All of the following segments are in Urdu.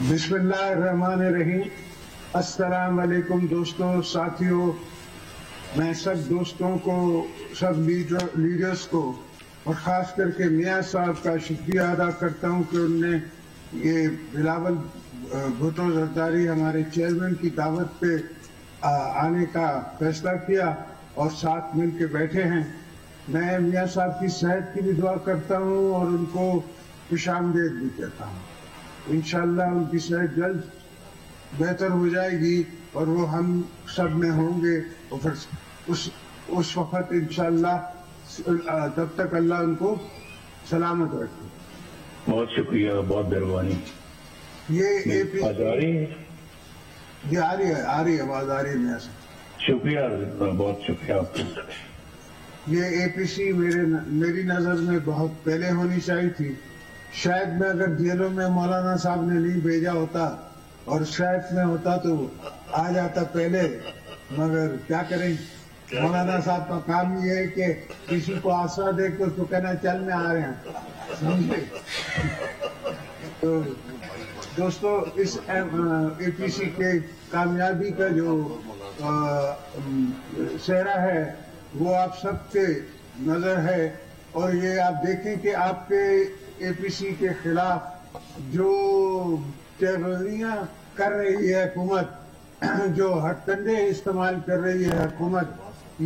بسم اللہ الرحمن الرحیم۔ السلام علیکم دوستوں، ساتھیوں، میں سب دوستوں کو، سب لیڈرز کو اور خاص کر کے میاں صاحب کا شکریہ ادا کرتا ہوں کہ انہوں نے یہ بلاول بھٹو زرداری ہمارے چیئرمین کی دعوت پہ آنے کا فیصلہ کیا اور ساتھ مل کے بیٹھے ہیں۔ میں میاں صاحب کی صحت کی بھی دعا کرتا ہوں اور ان کو خوش آمدید بھی کہتا ہوں۔ انشاءاللہ ان کی صحت جلد بہتر ہو جائے گی اور وہ ہم سب میں ہوں گے، اور پھر اس وقت انشاءاللہ تب تک اللہ ان کو سلامت رکھے۔ بہت شکریہ، بہت مہربانی۔ یہ اے پی آواز آ رہی ہے؟ جی آ رہی ہے، آواز آ رہی ہے میاں صاحب۔ شکریہ، بہت شکریہ آپ کا۔ یہ اے پی سی میری نظر میں بہت پہلے ہونی چاہیے تھی۔ شاید میں اگر جیلوں میں مولانا صاحب نے نہیں بھیجا ہوتا اور شاید میں ہوتا تو آ جاتا پہلے، مگر کیا کریں، مولانا صاحب کا کام یہ ہے کہ کسی کو آسرا دے کے اس کو کہنا چل میں آ رہے ہیں، سمجھے؟ تو دوستو، اس اے پی سی کے کامیابی کا جو چہرہ ہے وہ آپ سب کے نظر ہے، اور یہ آپ دیکھیں کہ آپ کے اے پی سی کے خلاف جو تیوریاں کر رہی ہے حکومت، جو ہتھ کنڈے استعمال کر رہی ہے حکومت،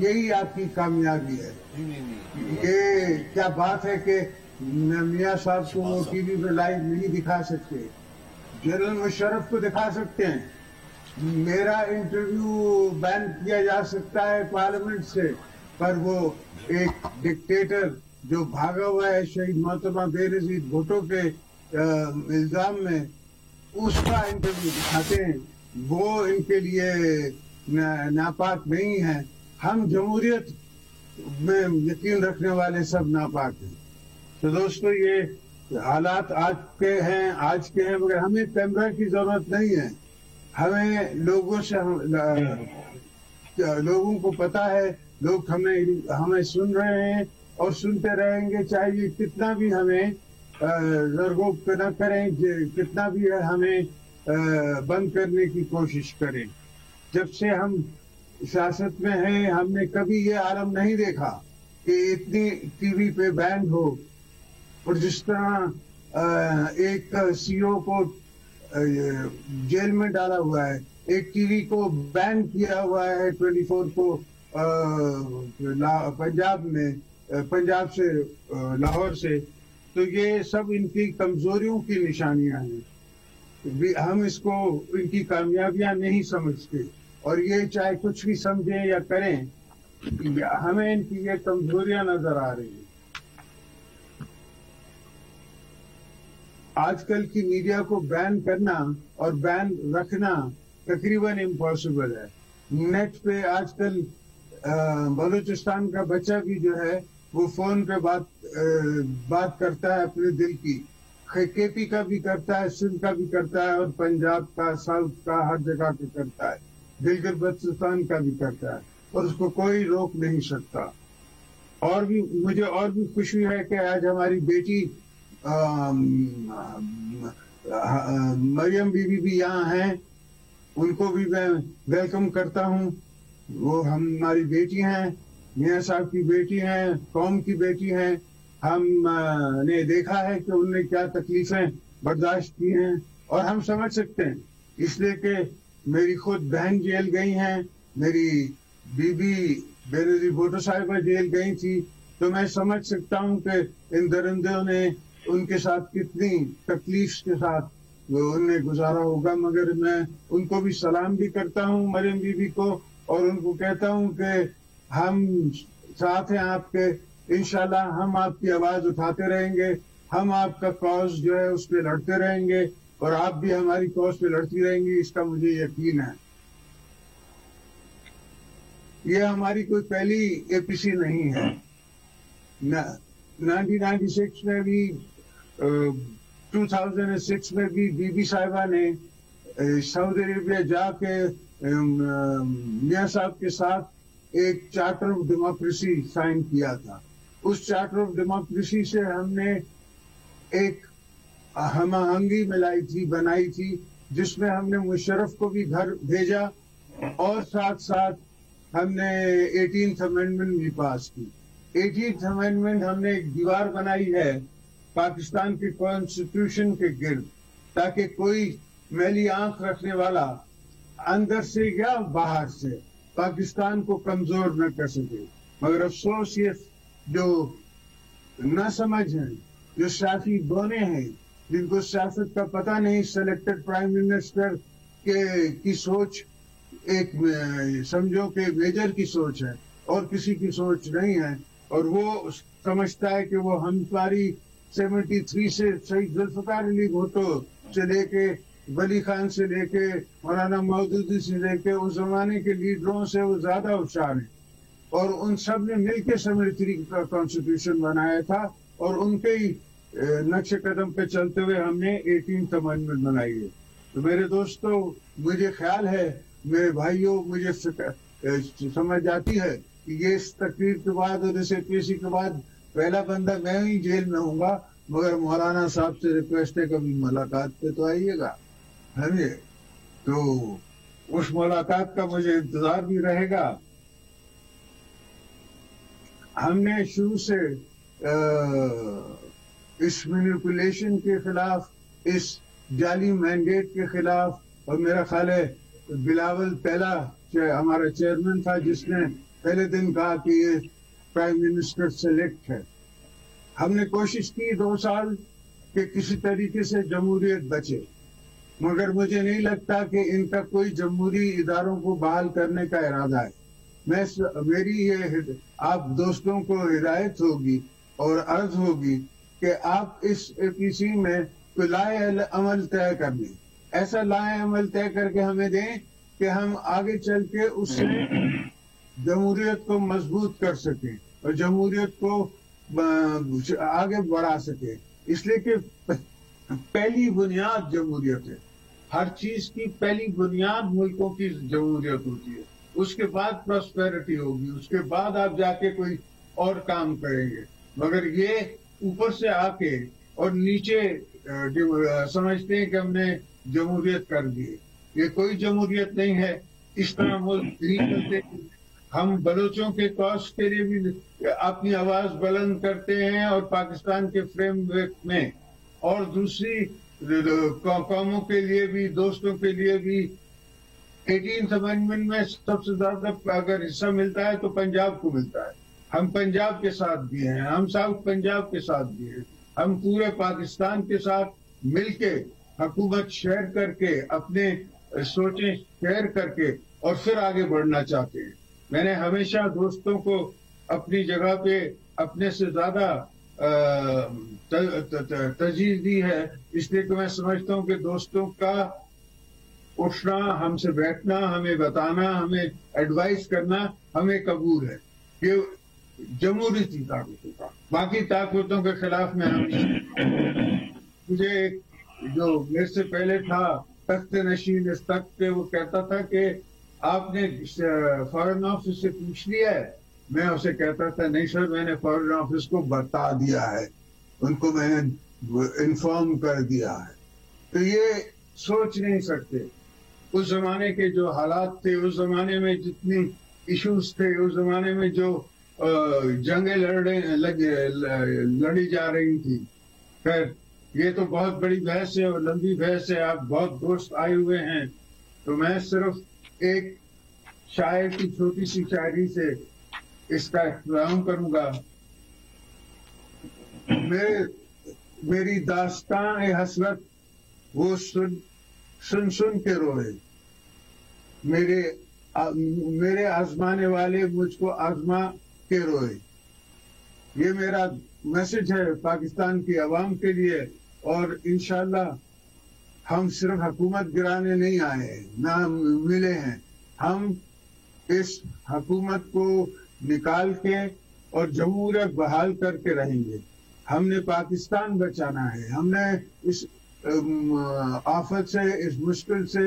یہی آپ کی کامیابی ہے۔ یہ کیا بات ہے کہ میاں صاحب کو ٹی وی پہ لائیو نہیں دکھا سکتے، جنرل مشرف کو دکھا سکتے ہیں، میرا انٹرویو بین کیا جا سکتا ہے پارلیمنٹ سے، پر وہ ایک ڈکٹیٹر جو بھاگا ہوا ہے شہید محترمہ بے نظیر بھٹو کے الزام میں، اس کا انٹرویو دکھاتے ہیں، وہ ان کے لیے ناپاک نہیں ہے۔ ہم جمہوریت میں یقین رکھنے والے سب ناپاک ہیں۔ تو دوستو، یہ حالات آج کے ہیں، مگر ہمیں کیمرہ کی ضرورت نہیں ہے۔ ہمیں لوگوں کو پتا ہے، لوگ ہمیں سن رہے ہیں اور سنتے رہیں گے، چاہے یہ کتنا بھی ہمیں زرگوب نہ کریں، کتنا بھی ہمیں بند کرنے کی کوشش کریں۔ جب سے ہم سیاست میں ہیں، ہم نے کبھی یہ عالم نہیں دیکھا کہ اتنی ٹی وی پہ بین ہو، اور جس طرح ایک سی او کو جیل میں ڈالا ہوا ہے، ایک ٹی وی کو بین کیا ہوا ہے 24 کو پنجاب سے، لاہور سے، تو یہ سب ان کی کمزوریوں کی نشانیاں ہیں۔ ہم اس کو ان کی کامیابیاں نہیں سمجھتے، اور یہ چاہے کچھ بھی سمجھیں یا کریں، ہمیں ان کی یہ کمزوریاں نظر آ رہی ہیں۔ آج کل کی میڈیا کو بین کرنا اور بین رکھنا تقریباً امپاسبل ہے۔ نیٹ پہ آج کل بلوچستان کا بچہ بھی جو ہے وہ فون پہ بات کرتا ہے اپنے دل کی، کے پی کا بھی کرتا ہے، سندھ کا بھی کرتا ہے، اور پنجاب کا، ساؤتھ کا، ہر جگہ پہ کرتا ہے، گلگت بلتستان کا بھی کرتا ہے، اور اس کو کوئی روک نہیں سکتا۔ مجھے اور بھی خوشی ہے کہ آج ہماری بیٹی مریم بی بی بھی یہاں ہیں، ان کو بھی میں ویلکم کرتا ہوں۔ وہ ہماری بیٹی ہیں، میاں صاحب کی بیٹی ہیں، قوم کی بیٹی ہیں۔ ہم نے دیکھا ہے کہ انہوں نے کیا تکلیفیں برداشت کی ہیں، اور ہم سمجھ سکتے ہیں، اس لیے کہ میری خود بہن جیل گئی ہیں، میری بی بی بے نظیر بھٹو صاحبہ جیل گئی تھی، تو میں سمجھ سکتا ہوں کہ ان درندوں نے ان کے ساتھ کتنی تکلیف کے ساتھ انہوں نے گزارا ہوگا۔ مگر میں ان کو بھی سلام بھی کرتا ہوں، مریم بی بی کو، اور ان کو کہتا ہوں کہ ہم ساتھ ہیں آپ کے، انشاءاللہ ہم آپ کی آواز اٹھاتے رہیں گے، ہم آپ کا کاز جو ہے اس پہ لڑتے رہیں گے، اور آپ بھی ہماری کاز پہ لڑتی رہیں گی، اس کا مجھے یقین ہے۔ یہ ہماری کوئی پہلی اے پی سی نہیں ہے۔ 1996 میں بھی، 2006 میں بھی بی بی صاحبہ نے سعودی عربیہ جا کے میاں صاحب کے ساتھ ایک چارٹر آف ڈیموکریسی سائن کیا تھا۔ اس چارٹر آف ڈیموکریسی سے ہم نے ایک ہم آہنگی بنائی تھی جس میں ہم نے مشرف کو بھی گھر بھیجا اور ساتھ ساتھ ہم نے 18th امینڈمنٹ بھی پاس کی. 18th امینڈمنٹ ہم نے ایک دیوار بنائی ہے پاکستان کی کانسٹیٹیوشن کے گرد تاکہ کوئی میلی آنکھ رکھنے والا اندر سے یا باہر سے پاکستان کو کمزور نہ کر سکے. مگر افسوس یہ جو نہ سمجھ ہیں، جو سیاسی دونے ہیں، جن کو سیاست کا پتہ نہیں، سلیکٹڈ پرائم منسٹر کی سوچ ایک سمجھو کہ میجر کی سوچ ہے اور کسی کی سوچ نہیں ہے، اور وہ سمجھتا ہے کہ وہ ہماری 73 سے شہید ذوالفقار علی بھٹو سے لے کے ولی خان سے لے کے مولانا مودودی سے لے کے اس زمانے کے لیڈروں سے وہ زیادہ ہوشیار ہیں، اور ان سب نے مل کے 73 کا کانسٹیٹیوشن بنایا تھا، اور ان کے ہی نقش قدم پہ چلتے ہوئے ہم نے 18th امینڈمنٹ بنائی ہے. تو میرے دوستو، مجھے خیال ہے، میرے بھائیوں، مجھے سمجھ آتی ہے کہ یہ اس تقریر کے بعد اور اس APC کے بعد پہلا بندہ میں ہی جیل میں ہوں گا، مگر مولانا صاحب سے ریکویسٹ ہے کبھی ملاقات پہ تو آئیے گا. تو اس ملاقات کا مجھے انتظار بھی رہے گا. ہم نے شروع سے اس مینیپولیشن کے خلاف، اس جعلی مینڈیٹ کے خلاف، اور میرا خیال ہے بلاول پہلا ہمارا چیئرمین تھا جس نے پہلے دن کہا کہ یہ پرائم منسٹر سلیکٹ ہے. ہم نے کوشش کی 2 سال کہ کسی طریقے سے جمہوریت بچے، مگر مجھے نہیں لگتا کہ ان کا کوئی جمہوری اداروں کو بحال کرنے کا ارادہ ہے. میری یہ آپ دوستوں کو ہدایت ہوگی اور عرض ہوگی کہ آپ اس APC میں کوئی لائحہ عمل طے کر لیں، ایسا لائحہ عمل طے کر کے ہمیں دیں کہ ہم آگے چل کے اس سے جمہوریت کو مضبوط کر سکیں اور جمہوریت کو آگے بڑھا سکیں. اس لیے کہ پہلی بنیاد جمہوریت ہے. ہر چیز کی پہلی بنیاد ملکوں کی جمہوریت ہوتی ہے، اس کے بعد پراسپیرٹی ہوگی، اس کے بعد آپ جا کے کوئی اور کام کریں گے. مگر یہ اوپر سے آ کے اور نیچے سمجھتے ہیں کہ ہم نے جمہوریت کر دی. یہ کوئی جمہوریت نہیں ہے. اس طرح ملک نہیں چلتے. ہم بلوچوں کے کاز کے لیے بھی اپنی آواز بلند کرتے ہیں اور پاکستان کے فریم ورک میں، اور دوسری قوموں کے لیے بھی، دوستوں کے لیے بھی. 18th امینڈمنٹ میں سب سے زیادہ اگر حصہ ملتا ہے تو پنجاب کو ملتا ہے. ہم پنجاب کے ساتھ بھی ہیں، ہم ساؤتھ پنجاب کے ساتھ بھی ہیں. ہم پورے پاکستان کے ساتھ مل کے حکومت شیئر کر کے، اپنے سوچیں شیئر کر کے اور پھر آگے بڑھنا چاہتے ہیں. میں نے ہمیشہ دوستوں کو اپنی جگہ پہ اپنے سے زیادہ ترجیح دی ہے، اس لیے کہ میں سمجھتا ہوں کہ دوستوں کا اٹھنا، ہم سے بیٹھنا، ہمیں بتانا، ہمیں ایڈوائز کرنا ہمیں قبول ہے. یہ جمہوریتی طاقتوں کا، باقی طاقتوں کے خلاف میں مجھے جو میرے سے پہلے تھا تخت نشین اس تخت پہ، وہ کہتا تھا کہ آپ نے فارن آفس سے پوچھ لیا ہے. میں اسے کہتا تھا نہیں سر، میں نے فارن آفس کو بتا دیا ہے، ان کو میں نے انفارم کر دیا ہے. تو یہ سوچ نہیں سکتے. اس زمانے کے جو حالات تھے، اس زمانے میں جتنی ایشوز تھے، اس زمانے میں جو جنگیں لڑی جا رہی تھی. خیر، یہ تو بہت بڑی بحث ہے اور لمبی بحث ہے. آپ بہت دوست آئے ہوئے ہیں، تو میں صرف ایک شاعر کی چھوٹی سی شاعری سے اس کا اختتام کروں گا. میری داستان حسرت وہ سن سن کے روئے، میرے آزمانے والے مجھ کو آزما کے روئے. یہ میرا میسج ہے پاکستان کی عوام کے لیے. اور انشاءاللہ ہم صرف حکومت گرانے نہیں آئے ہیں، نہ ملے ہیں. ہم اس حکومت کو نکال کے اور جمہوریت بحال کر کے رہیں گے. ہم نے پاکستان بچانا ہے. ہم نے اس آفت سے، اس مشکل سے،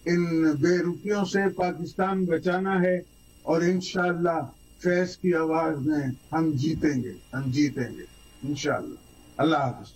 ان بے رکیوں سے پاکستان بچانا ہے. اور انشاءاللہ فیض کی آواز میں ہم جیتیں گے، انشاءاللہ. اللہ حافظ.